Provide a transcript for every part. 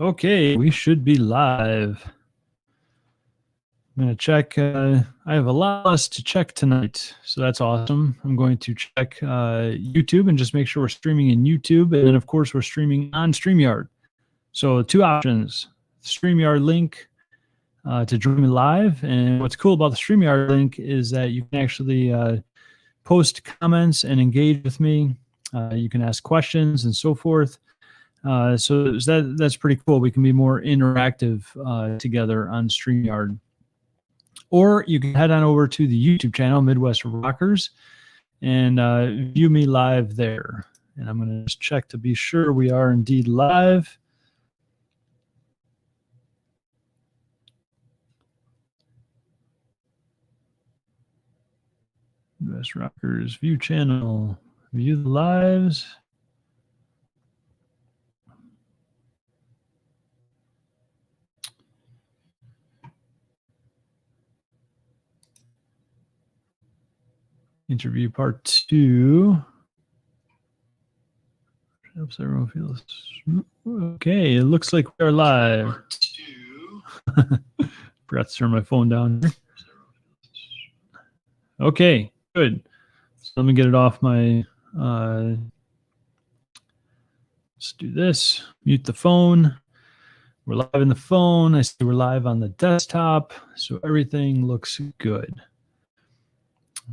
Okay, we should be live. I'm going to check. I have a lot less to check tonight, so that's awesome. I'm going to check YouTube and just make sure we're streaming in YouTube. And then, of course, we're streaming on StreamYard. So two options, StreamYard link to join me live. And what's cool about the StreamYard link is that you can actually post comments and engage with me. You can ask questions and so forth. So that's pretty cool. We can be more interactive together on StreamYard. Or you can head on over to the YouTube channel, Midwest Rockers, and view me live there. And I'm going to just check to be sure we are indeed live. Midwest Rockers view channel, view the lives. Interview part 2. Helps everyone feels okay. It looks like we are live. Forgot to turn my phone down here. Okay, good. So let me get it off my. Let's do this. Mute the phone. We're live in the phone. I see we're live on the desktop, so everything looks good.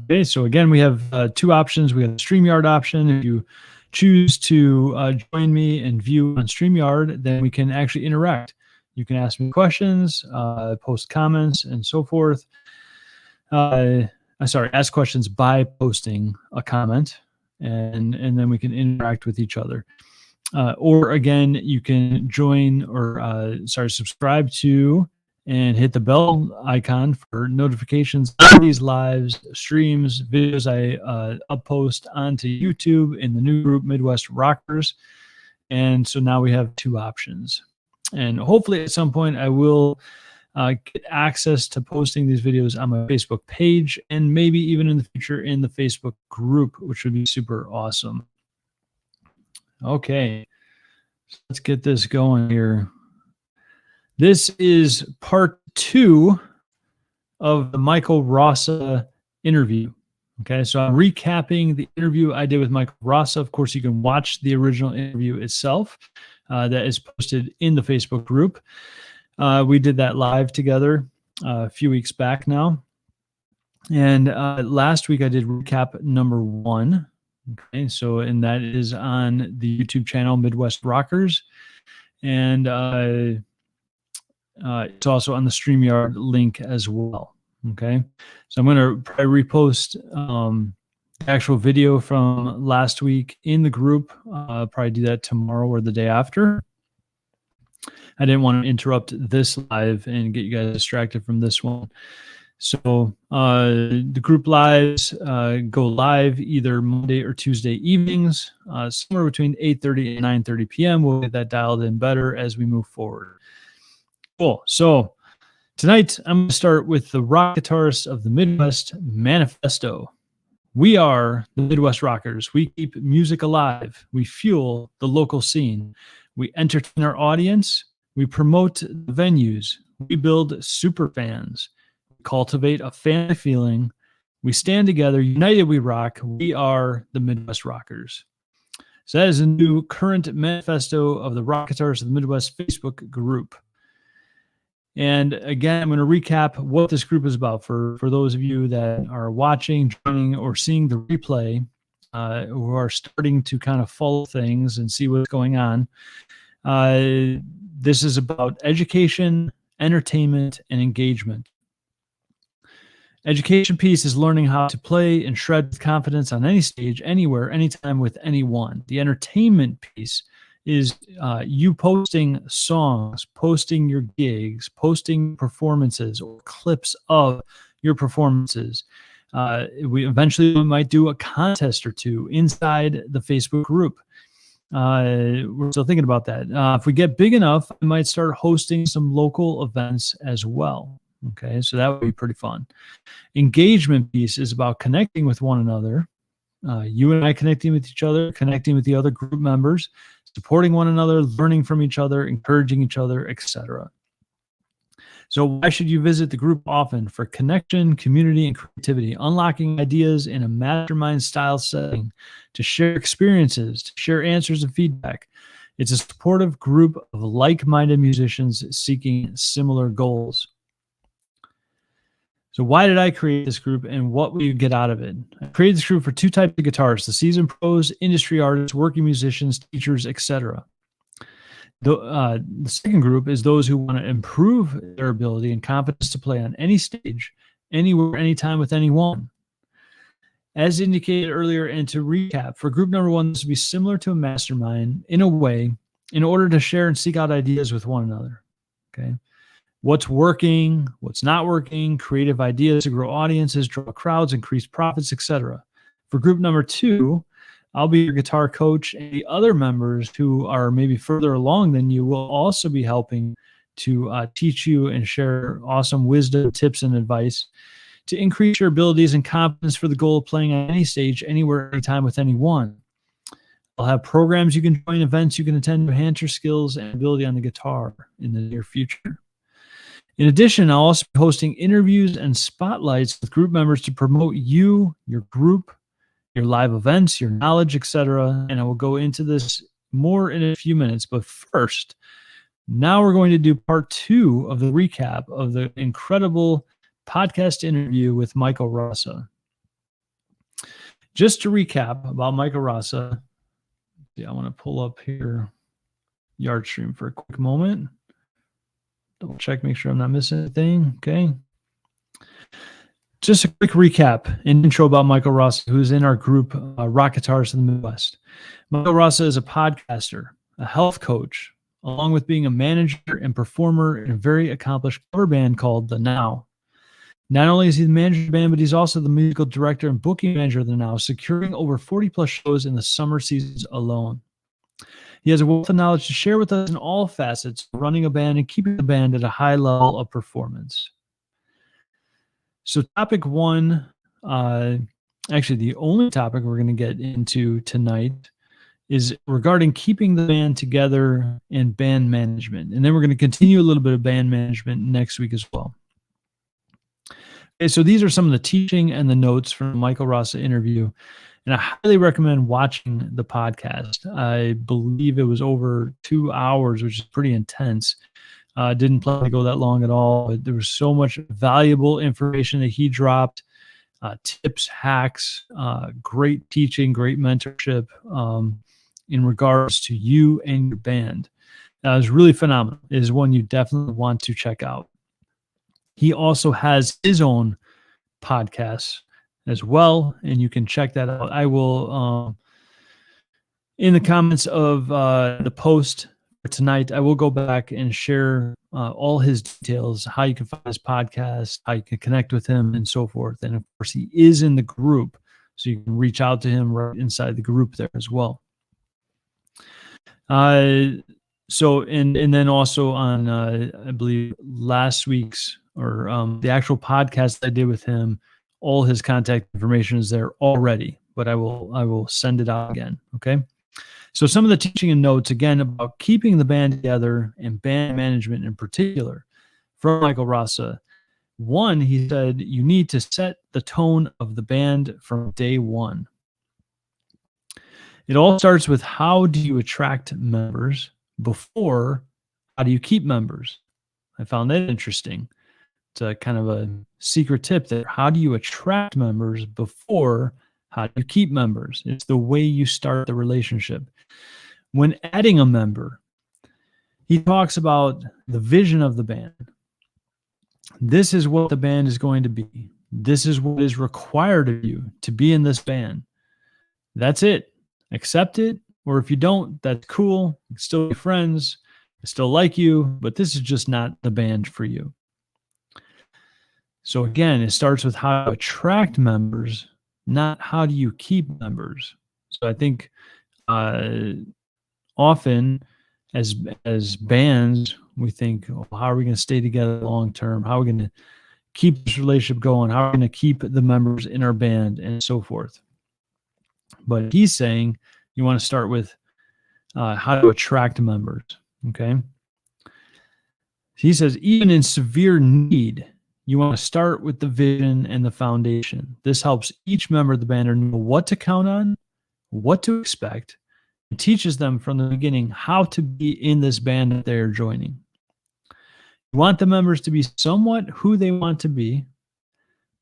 Okay, so again, we have two options. We have the StreamYard option. If you choose to join me and view on StreamYard, then we can actually interact. You can ask me questions, post comments, and so forth. Ask questions by posting a comment, and then we can interact with each other. Or again, you can join or subscribe to and hit the bell icon for notifications on these lives, streams, videos I uppost onto YouTube in the new group Midwest Rockers. And so now we have two options. And hopefully at some point I will get access to posting these videos on my Facebook page and maybe even in the future in the Facebook group, which would be super awesome. Okay, so let's get this going here. This is part 2 of the Michael Rossa interview. Okay, so I'm recapping the interview I did with Michael Rossa. Of course, you can watch the original interview itself that is posted in the Facebook group. We did that live together a few weeks back now. And last week I did recap number 1. Okay, so and that is on the YouTube channel Midwest Rockers. And it's also on the StreamYard link as well. Okay, so I'm going to probably repost the actual video from last week in the group. I'll probably do that tomorrow or the day after. I didn't want to interrupt this live and get you guys distracted from this one. So the group lives go live either Monday or Tuesday evenings, somewhere between 8:30 and 9:30 p.m. We'll get that dialed in better as we move forward. Cool. So tonight I'm going to start with the Rock Guitarists of the Midwest Manifesto. We are the Midwest Rockers. We keep music alive. We fuel the local scene. We entertain our audience. We promote the venues. We build super fans. We cultivate a family feeling. We stand together. United we rock. We are the Midwest Rockers. So that is a new current manifesto of the Rock Guitarists of the Midwest Facebook group. And again, I'm going to recap what this group is about for those of you that are watching, joining, or seeing the replay, who are starting to kind of follow things and see what's going on. This is about education, entertainment, and engagement. Education piece is learning how to play and shred with confidence on any stage, anywhere, anytime, with anyone. The entertainment piece is you posting songs, posting your gigs, posting performances or clips of your performances. We might do a contest or two inside the Facebook group. We're still thinking about that. If we get big enough, we might start hosting some local events as well. Okay, so that would be pretty fun. Engagement piece is about connecting with one another. You and I connecting with each other, connecting with the other group members, supporting one another, learning from each other, encouraging each other, etc. So why should you visit the group often? For connection, community, and creativity, unlocking ideas in a mastermind style setting, to share experiences, to share answers and feedback. It's a supportive group of like-minded musicians seeking similar goals. So why did I create this group, and what will you get out of it? I created this group for two types of guitarists: the seasoned pros, industry artists, working musicians, teachers, etc. The second group is those who want to improve their ability and confidence to play on any stage, anywhere, anytime, with anyone. As indicated earlier, and to recap, for group number one, this will be similar to a mastermind in a way, in order to share and seek out ideas with one another. Okay. What's working, what's not working, creative ideas to grow audiences, draw crowds, increase profits, etc. For group number two, I'll be your guitar coach, and the other members who are maybe further along than you will also be helping to teach you and share awesome wisdom, tips, and advice to increase your abilities and confidence for the goal of playing on any stage, anywhere, anytime, with anyone. I'll have programs you can join, events you can attend to enhance your skills and ability on the guitar in the near future. In addition, I'll also be hosting interviews and spotlights with group members to promote you, your group, your live events, your knowledge, etc. And I will go into this more in a few minutes. But first, now we're going to do part two of the recap of the incredible podcast interview with Michael Rossa. Just to recap about Michael Rossa, I want to pull up here Yardstream for a quick moment. Double check, make sure I'm not missing anything. Okay. Just a quick recap and intro about Michael Rossa, who's in our group, Rock Guitarists in the Midwest. Michael Rossa is a podcaster, a health coach, along with being a manager and performer in a very accomplished cover band called The Now. Not only is he the manager of the band, but he's also the musical director and booking manager of The Now, securing over 40 plus shows in the summer seasons alone. He has a wealth of knowledge to share with us in all facets of running a band and keeping the band at a high level of performance. So topic one, actually the only topic we're going to get into tonight is regarding keeping the band together and band management. And then we're going to continue a little bit of band management next week as well. Okay, so these are some of the teaching and the notes from the Michael Rossa interview. And I highly recommend watching the podcast. I believe it was over 2 hours, which is pretty intense. Didn't plan to go that long at all, but there was so much valuable information that he dropped, tips, hacks, great teaching, great mentorship in regards to you and your band. It was really phenomenal. It is one you definitely want to check out. He also has his own podcast as well, and you can check that out. I will, in the comments of the post for tonight, I will go back and share all his details, how you can find his podcast, how you can connect with him, and so forth. And of course, he is in the group, so you can reach out to him right inside the group there as well. So, and then also on, I believe last week's or the actual podcast I did with him, all his contact information is there already, but I will send it out again. Okay. So some of the teaching and notes, again, about keeping the band together and band management in particular from Michael Rossa. One, he said, you need to set the tone of the band from day one. It all starts with how do you attract members before how do you keep members? I found that interesting. It's a kind of a secret tip there. How do you attract members before how do you keep members? It's the way you start the relationship. When adding a member, he talks about the vision of the band. This is what the band is going to be. This is what is required of you to be in this band. That's it. Accept it. Or if you don't, that's cool. You can still be friends. I still like you, but this is just not the band for you. So again, it starts with how to attract members, not how do you keep members. So I think often as bands, we think, oh, how are we going to stay together long term? How are we going to keep this relationship going? How are we going to keep the members in our band and so forth? But he's saying you want to start with how to attract members. Okay. He says, even in severe need, you want to start with the vision and the foundation. This helps each member of the band know what to count on, what to expect, and teaches them from the beginning how to be in this band that they're joining. You want the members to be somewhat who they want to be,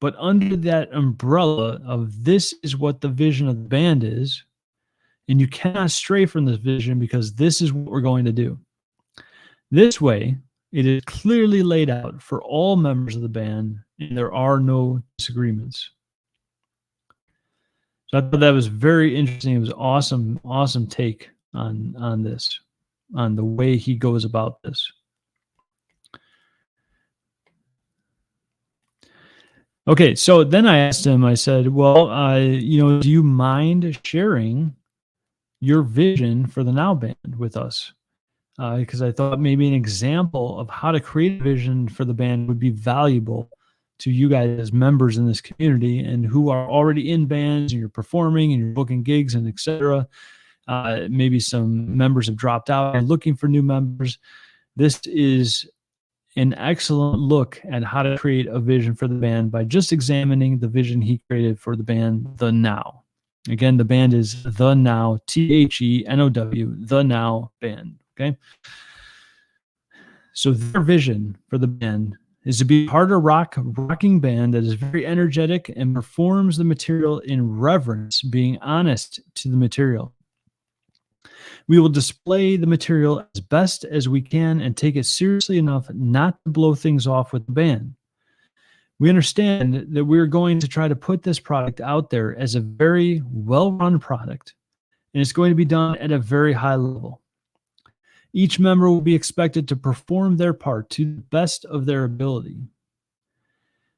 but under that umbrella of this is what the vision of the band is, and you cannot stray from this vision because this is what we're going to do. This way, it is clearly laid out for all members of the band, and there are no disagreements. So I thought that was very interesting. It was awesome take on this, on the way he goes about this. Okay, so then I asked him, I said, well, do you mind sharing your vision for the Now Band with us? Because I thought maybe an example of how to create a vision for the band would be valuable to you guys as members in this community and who are already in bands and you're performing and you're booking gigs and etc. Maybe some members have dropped out and looking for new members. This is an excellent look at how to create a vision for the band by just examining the vision he created for the band The Now. Again, the band is The Now, THENOW, The Now Band. Okay. So their vision for the band is to be a harder rocking band that is very energetic and performs the material in reverence, being honest to the material. We will display the material as best as we can and take it seriously enough not to blow things off with the band. We understand that we're going to try to put this product out there as a very well-run product, and it's going to be done at a very high level. Each member will be expected to perform their part to the best of their ability.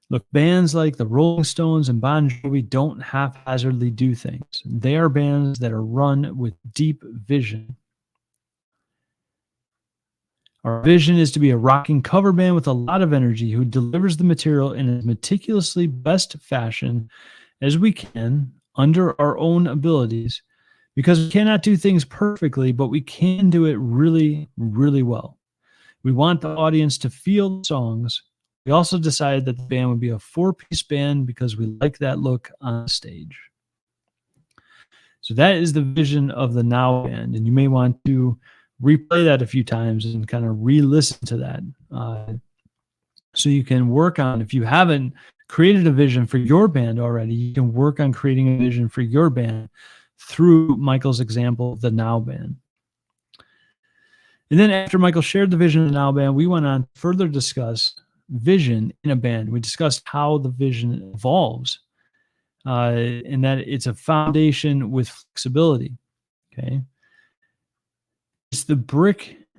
Look, bands like the Rolling Stones and Bon Jovi don't haphazardly do things. They are bands that are run with deep vision. Our vision is to be a rocking cover band with a lot of energy who delivers the material in as meticulously best fashion as we can under our own abilities, because we cannot do things perfectly, but we can do it really, really well. We want the audience to feel the songs. We also decided that the band would be a 4-piece band because we like that look on stage. So that is the vision of the Now Band, and you may want to replay that a few times and kind of re-listen to that, so you can work on, if you haven't created a vision for your band already, you can work on creating a vision for your band through Michael's example of the Now Band. And then after Michael shared the vision of the Now Band, we went on to further discuss vision in a band. We discussed how the vision evolves, and that it's a foundation with flexibility. Okay. It's the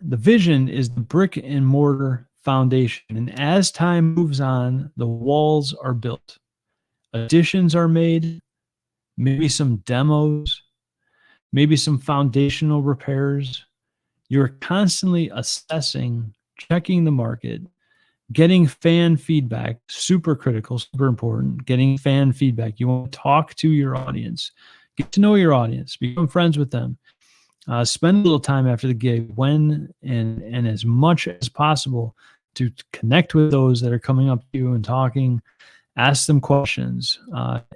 vision is the brick and mortar foundation. And as time moves on, the walls are built. Additions are made, maybe some demos, maybe some foundational repairs. You're constantly assessing, checking the market, getting fan feedback, super critical, super important, getting fan feedback. You want to talk to your audience, get to know your audience, become friends with them. Spend a little time after the gig when and as much as possible to connect with those that are coming up to you and talking. Ask them questions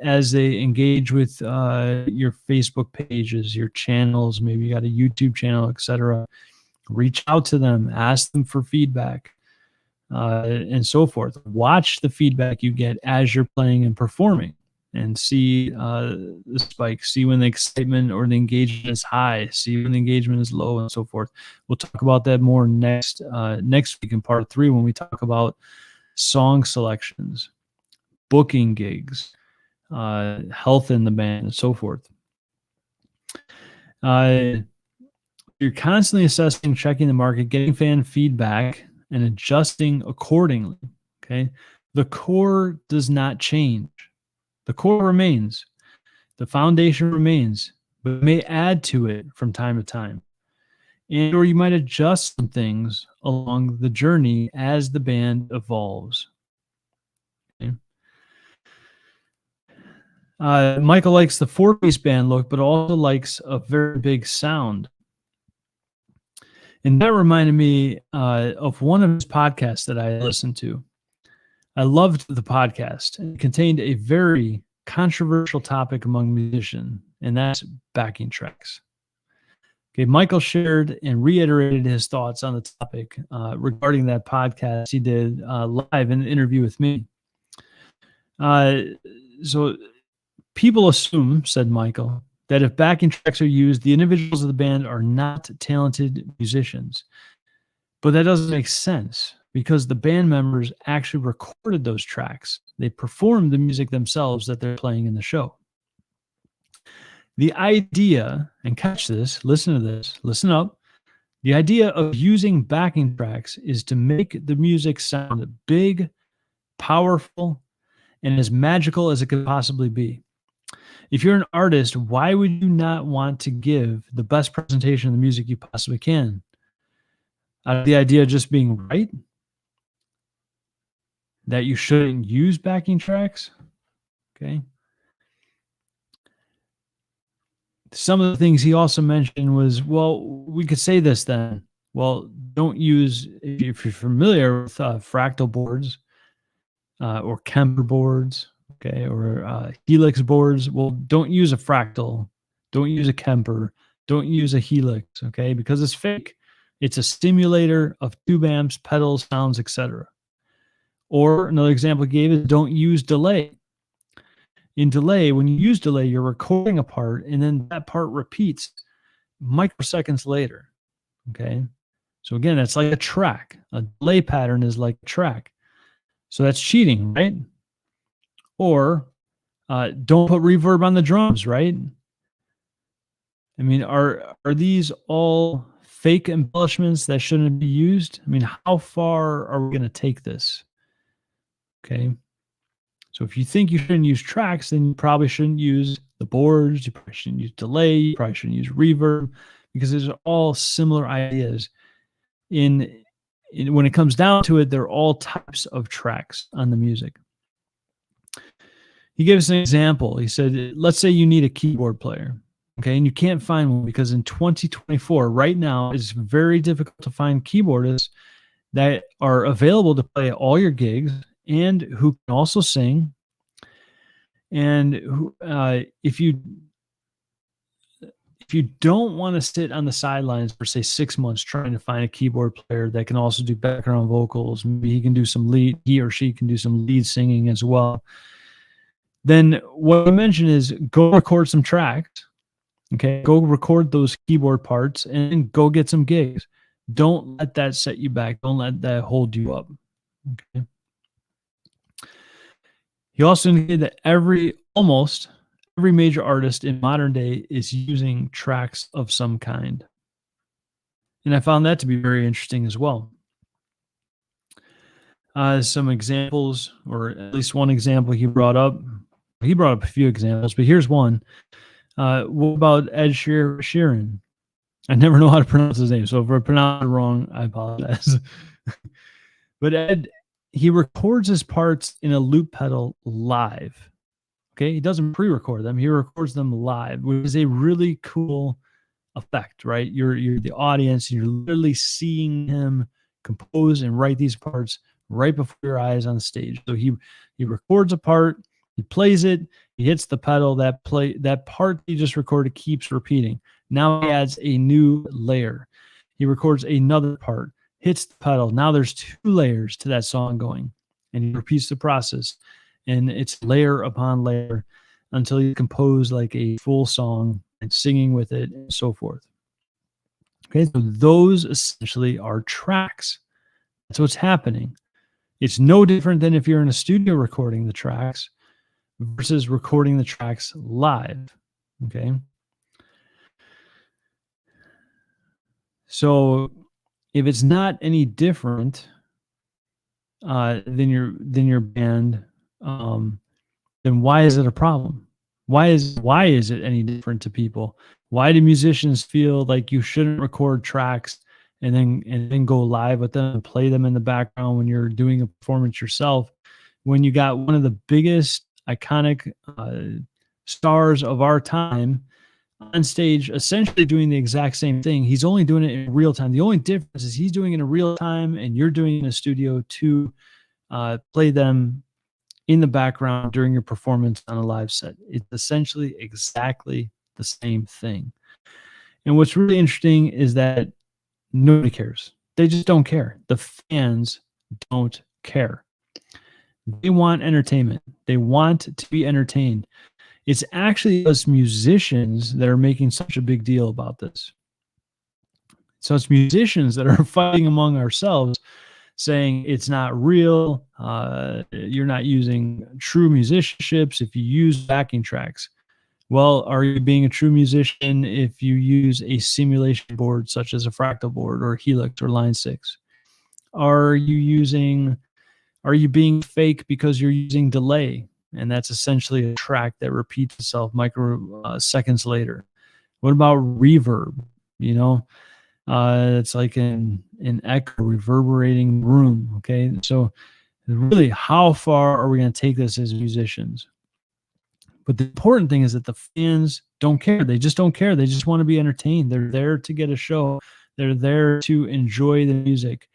as they engage with your Facebook pages, your channels. Maybe you got a YouTube channel, etc. Reach out to them, ask them for feedback, and so forth. Watch the feedback you get as you're playing and performing, and see the spike. See when the excitement or the engagement is high. See when the engagement is low, and so forth. We'll talk about that more next week in part 3 when we talk about song selections, booking gigs, health in the band, and so forth. You're constantly assessing, checking the market, getting fan feedback, and adjusting accordingly. Okay. The core does not change. The core remains. The foundation remains, but may add to it from time to time. And or you might adjust some things along the journey as the band evolves. Okay. Michael likes the 4-piece band look, but also likes a very big sound. And that reminded me of one of his podcasts that I listened to. I loved the podcast. It contained a very controversial topic among musicians, and that's backing tracks. Okay, Michael shared and reiterated his thoughts on the topic regarding that podcast he did live in an interview with me. So people assume, said Michael, that if backing tracks are used, the individuals of the band are not talented musicians. But that doesn't make sense because the band members actually recorded those tracks. They performed the music themselves that they're playing in the show. The idea, and catch this, listen to this, listen up. The idea of using backing tracks is to make the music sound big, powerful, and as magical as it could possibly be. If you're an artist, why would you not want to give the best presentation of the music you possibly can? Out of the idea of just being right, that you shouldn't use backing tracks, okay? Some of the things he also mentioned was, well, we could say this then. Well, don't use, if you're familiar with fractal boards or Kemper boards, okay, or helix boards, well, don't use a fractal, don't use a Kemper, don't use a helix, okay, because it's fake. It's a stimulator of tube amps, pedals, sounds, etc. Or another example he gave is don't use delay. In delay, when you use delay, you're recording a part and then that part repeats microseconds later. Okay. So again, that's like a track. A delay pattern is like a track. So that's cheating, right? Or don't put reverb on the drums, right? I mean, are these all fake embellishments that shouldn't be used? I mean, how far are we going to take this? Okay. So if you think you shouldn't use tracks, then you probably shouldn't use the boards. You probably shouldn't use delay. You probably shouldn't use reverb because these are all similar ideas. In when it comes down to it, they're all types of tracks on the music. He gave us an example. He said, let's say you need a keyboard player, okay, and you can't find one because in 2024, right now, it's very difficult to find keyboardists that are available to play all your gigs and who can also sing. And who, if you don't want to sit on the sidelines for say 6 months trying to find a keyboard player that can also do background vocals, maybe he or she can do some lead singing as well, then what I mentioned is go record some tracks. Okay, go record those keyboard parts and go get some gigs. Don't let that set you back. Don't let that hold you up. Okay. He also indicated that almost every major artist in modern day is using tracks of some kind. And I found that to be very interesting as well. Some examples, or at least one example he brought up. He brought up a few examples, but here's one. What about Ed Sheeran? I never know how to pronounce his name, so if I pronounce it wrong, I apologize. But Ed, he records his parts in a loop pedal live. Okay, he doesn't pre-record them; he records them live, which is a really cool effect, right? You're the audience, and you're literally seeing him compose and write these parts right before your eyes on stage. So he records a part, he plays it, he hits the pedal. That part he just recorded keeps repeating. Now he adds a new layer. He records another part, hits the pedal. Now there's 2 layers to that song going, and he repeats the process. And it's layer upon layer until you compose like a full song and singing with it and so forth. Okay, so those essentially are tracks. That's what's happening. It's no different than if you're in a studio recording the tracks versus recording the tracks live. Okay. So if it's not any different than your band, then why is it a problem? Why is it any different to people? Why do musicians feel like you shouldn't record tracks and then go live with them and play them in the background when you're doing a performance yourself, when you got one of the biggest iconic stars of our time on stage essentially doing the exact same thing. He's only doing it in real time. The only difference is he's doing it in real time and you're doing it in a studio to play them in the background during your performance on a live set. It's essentially exactly the same thing. And what's really interesting is that nobody cares. They just don't care. The fans don't care. They want entertainment. They want to be entertained. It's actually us musicians that are making such a big deal about this. So it's musicians that are fighting among ourselves saying it's not real. You're not using true musicianships if you use backing tracks. Well, are you being a true musician if you use a simulation board such as a fractal board or Helix or Line 6? Are you being fake because you're using delay? And that's essentially a track that repeats itself microseconds later. What about reverb? It's like an echo reverberating room. Okay. So really, how far are we going to take this as musicians? But the important thing is that the fans don't care. They just don't care. They just want to be entertained. They're there to get a show. They're there to enjoy the music.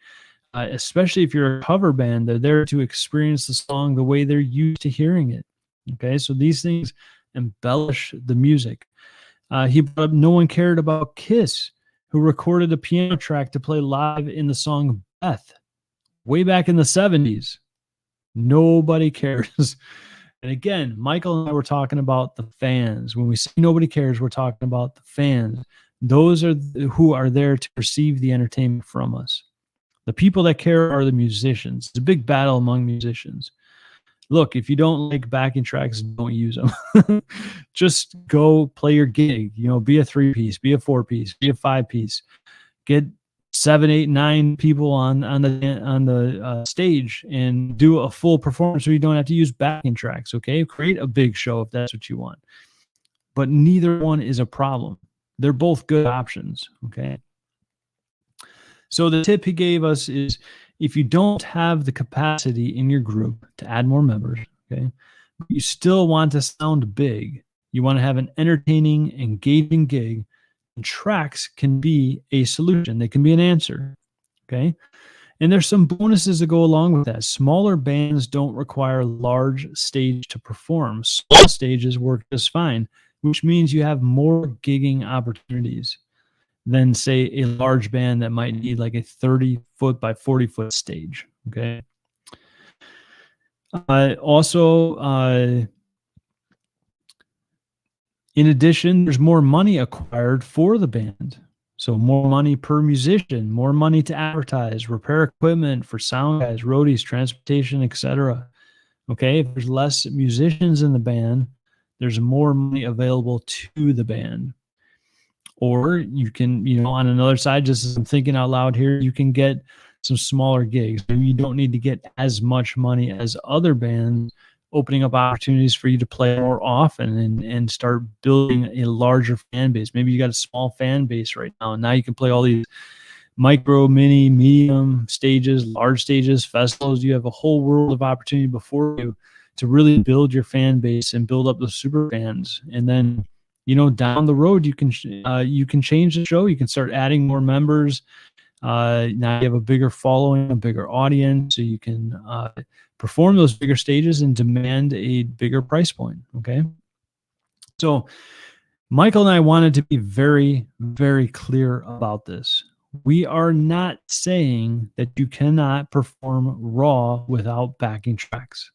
Especially if you're a cover band, they're there to experience the song the way they're used to hearing it. Okay, so these things embellish the music. He brought up no one cared about Kiss, who recorded a piano track to play live in the song Beth way back in the 70s. Nobody cares. And again, Michael and I were talking about the fans. When we say nobody cares, we're talking about the fans. Those are who are there to receive the entertainment from us. The people that care are the musicians. It's a big battle among musicians. Look, if you don't like backing tracks, don't use them. Just go play your gig. Be a 3-piece, be a 4-piece, be a 5-piece. Get 7, 8, 9 people on the stage and do a full performance so you don't have to use backing tracks. Okay, create a big show if that's what you want. But neither one is a problem. They're both good options. Okay. So the tip he gave us is if you don't have the capacity in your group to add more members, okay, but you still want to sound big, you want to have an entertaining, engaging gig, and tracks can be a solution. They can be an answer, okay? And there's some bonuses that go along with that. Smaller bands don't require large stage to perform. Small stages work just fine, which means you have more gigging opportunities than, say, a large band that might need like a 30-foot by 40-foot stage. Okay. In addition, there's more money acquired for the band. So more money per musician, more money to advertise, repair equipment for sound guys, roadies, transportation, etc. Okay. If there's less musicians in the band, there's more money available to the band. Or you can, on another side, just as I'm thinking out loud here, you can get some smaller gigs. Maybe you don't need to get as much money as other bands, opening up opportunities for you to play more often and start building a larger fan base. Maybe you got a small fan base right now, and now you can play all these micro, mini, medium stages, large stages, festivals. You have a whole world of opportunity before you to really build your fan base and build up the super fans. And then, down the road, you can change the show. You can start adding more members. Now you have a bigger following, a bigger audience, so you can perform those bigger stages and demand a bigger price point. Okay. So Michael and I wanted to be very, very clear about this. We are not saying that you cannot perform raw without backing tracks.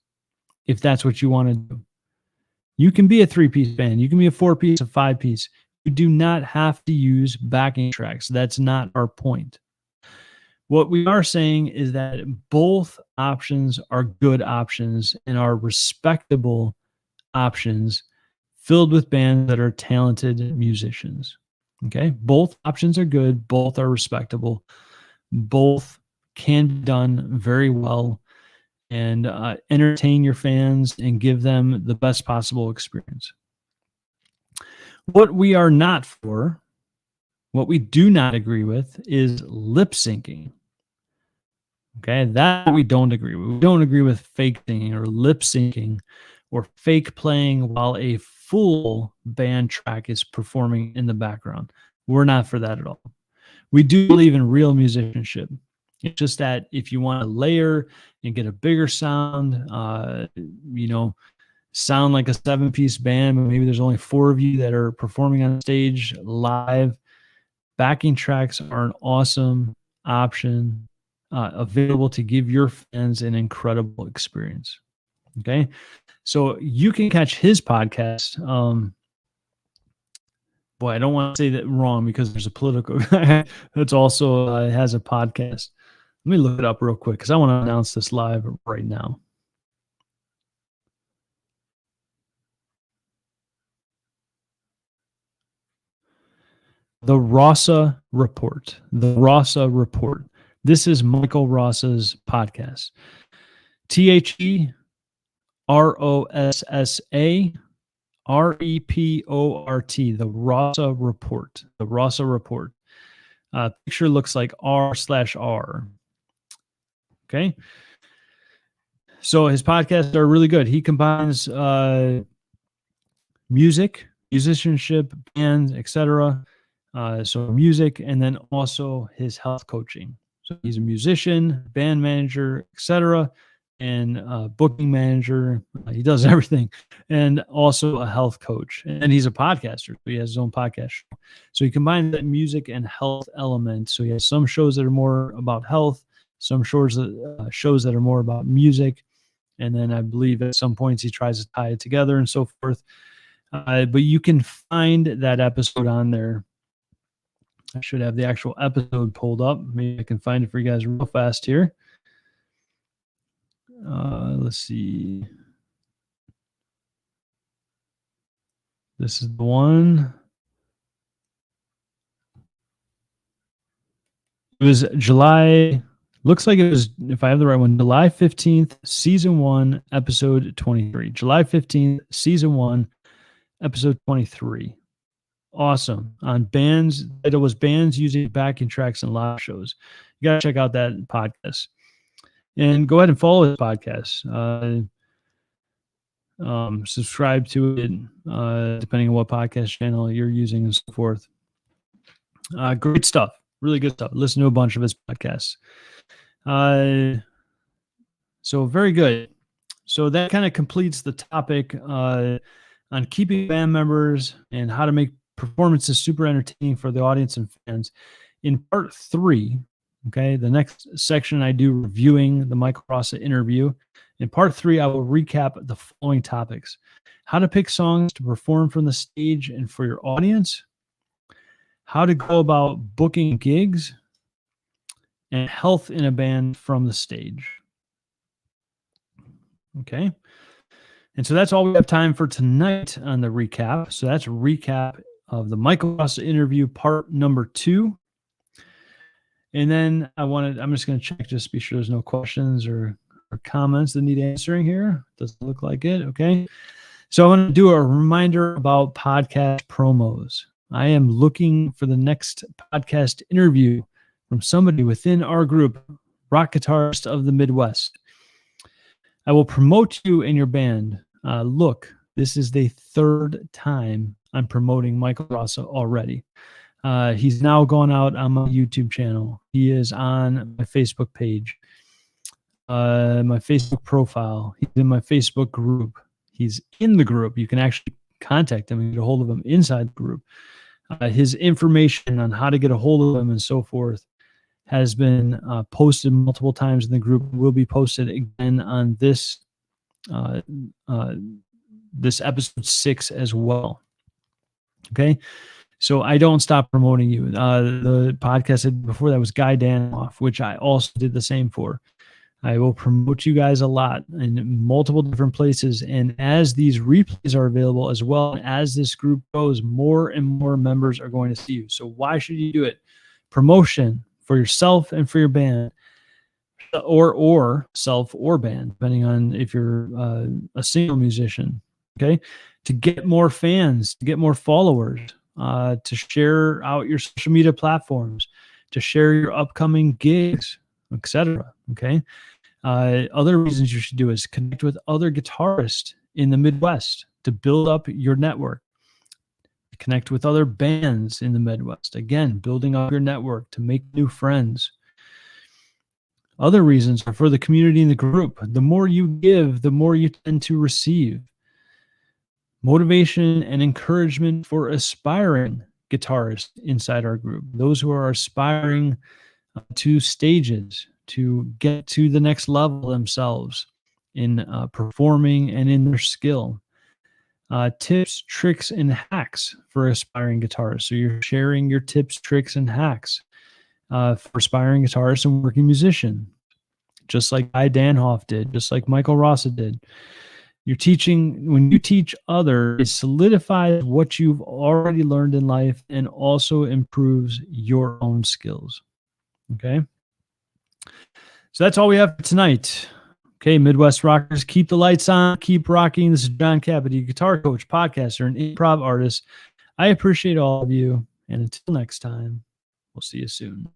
If that's what you want to do. You can be a 3-piece band. You can be a 4-piece, a 5-piece. You do not have to use backing tracks. That's not our point. What we are saying is that both options are good options and are respectable options filled with bands that are talented musicians. Okay? Both options are good. Both are respectable. Both can be done very well and entertain your fans and give them the best possible experience. What we are not for, what we do not agree with, is lip syncing. Okay, that we don't agree with. We don't agree with fake singing or lip syncing or fake playing while a full band track is performing in the background. We're not for that at all. We do believe in real musicianship. It's just that if you want to layer and get a bigger sound, sound like a 7-piece band, but maybe there's only 4 of you that are performing on stage live, backing tracks are an awesome option available to give your fans an incredible experience. Okay. So you can catch his podcast. Boy, I don't want to say that wrong because there's a political guy that's also has a podcast. Let me look it up real quick because I want to announce this live right now. The Rossa Report. The Rossa Report. This is Michael Rossa's podcast. TheRossa REPORT, the Rossa Report. The Rossa Report. Picture looks like R/R. Okay. So his podcasts are really good. He combines music, musicianship, bands, etc. So music, and then also his health coaching. So he's a musician, band manager, etc., and booking manager. He does everything, and also a health coach. And he's a podcaster. So he has his own podcast show. So he combines that music and health element. So he has some shows that are more about health, some shows that are more about music, and then I believe at some points he tries to tie it together and so forth. But you can find that episode on there. I should have the actual episode pulled up. Maybe I can find it for you guys real fast here. Let's see. This is the one. It was July. Looks like it was, if I have the right one, July 15th, season 1, episode 23. July 15th, season 1, episode 23. Awesome. On bands, it was bands using backing tracks and live shows. You got to check out that podcast. And go ahead and follow his podcast. Subscribe to it, depending on what podcast channel you're using and so forth. Great stuff. Really good stuff. Listen to a bunch of his podcasts. So very good. So that kind of completes the topic on keeping band members and how to make performances super entertaining for the audience and fans. In part 3, okay, the next section I do reviewing the Michael Rossa interview. In part 3, I will recap the following topics: how to pick songs to perform from the stage and for your audience, how to go about booking gigs, and health in a band from the stage. Okay. And so that's all we have time for tonight on the recap. So that's a recap of the Michael Rossa interview, part number 2. And then I'm just going to check just to be sure there's no questions or comments that need answering here. Doesn't look like it. Okay. So I want to do a reminder about podcast promos. I am looking for the next podcast interview from somebody within our group, Rock Guitarists of the Midwest. I will promote you and your band. Look, this is the 3rd time I'm promoting Michael Rossa already. He's now gone out on my YouTube channel. He is on my Facebook page, my Facebook profile. He's in my Facebook group. He's in the group. You can actually contact him and get a hold of him inside the group. His information on how to get a hold of him and so forth has been posted multiple times in the group. Will be posted again on this this episode 6 as well. Okay. So I don't stop promoting you. The podcast before that was Guy Danoff, which I also did the same for. I will promote you guys a lot in multiple different places. And as these replays are available as well, and as this group grows, more and more members are going to see you. So why should you do it? Promotion for yourself and for your band, or self or band, depending on if you're a single musician. Okay. To get more fans, to get more followers, to share out your social media platforms, to share your upcoming gigs, etc. Okay. Other reasons you should do is connect with other guitarists in the Midwest to build up your network, to connect with other bands in the Midwest. Again, building up your network to make new friends. Other reasons are for the community and the group. The more you give, the more you tend to receive. Motivation and encouragement for aspiring guitarists inside our group, those who are aspiring to stages, to get to the next level themselves in performing and in their skill. Tips, tricks, and hacks for aspiring guitarists. So you're sharing your tips, tricks, and hacks for aspiring guitarists and working musician, just like Guy Danhoff did, just like Michael Rossa did. You're teaching, when you teach others, it solidifies what you've already learned in life and also improves your own skills. Okay. So that's all we have for tonight. Okay, Midwest Rockers, keep the lights on, keep rocking. This is John Capity, guitar coach, podcaster, and improv artist. I appreciate all of you. And until next time, we'll see you soon.